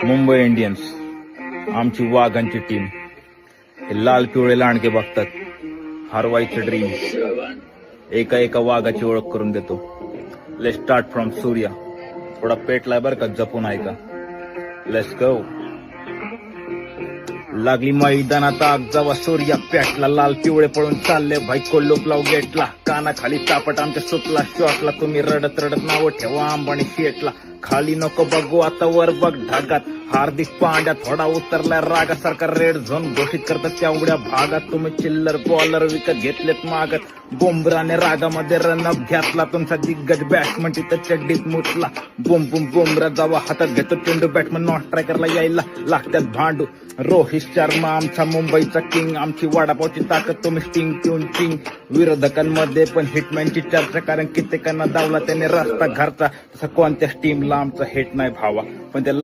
Mumbai Indians आमची वाघांची team. हे लाल पिवळे लांडगे बघतात, हरवायचं ड्रीम. एका एका वाघाची ओळख करून देतो. Let's start from Surya. थोडा पेटलाय बरं का, जपून ऐका. Let's go. लागली मैदानात आग जावा सूर्या पेटला. लाल पिवळे पळून चालले भाई कोल्लोप लाव गेटला. कानाखाली तापट आमच्या सुटला शॉटला. तुम्ही रडत रडत नाव ठेवा अंबानी शेटला. खाली नको बघू आता वर बघ ढागात. हार्दिक पांड्या थोडा उतरलाय रागासारखा. रेड झोन घोषित करतात तेवढ्या भागात. तुम्ही चिल्लर बॉलर विकत घेतलेत मागत. बुमराने रागामध्ये रनअप घेतला. तुमचा दिग्गज बॅट्समन तिथं चड्डीत मुतला. बुम बुम बुमरा जावा हातात घेतो चेंडू. बॅट्समन नॉन स्ट्रायकरला यायला लागतात भांडू. रोहित शर्मा आमचा मुंबईचा किंग. आमची वडापावची ताकद तुम्ही स्टिंग ट्यून चिंग. विरोधकांमध्ये पण हिटमॅनची चर्चा, कारण कित्येकांना दावला त्याने रस्ता घरचा. तसं कोणत्याच टीमला आमचा हेट नाही भावा, पण त्याला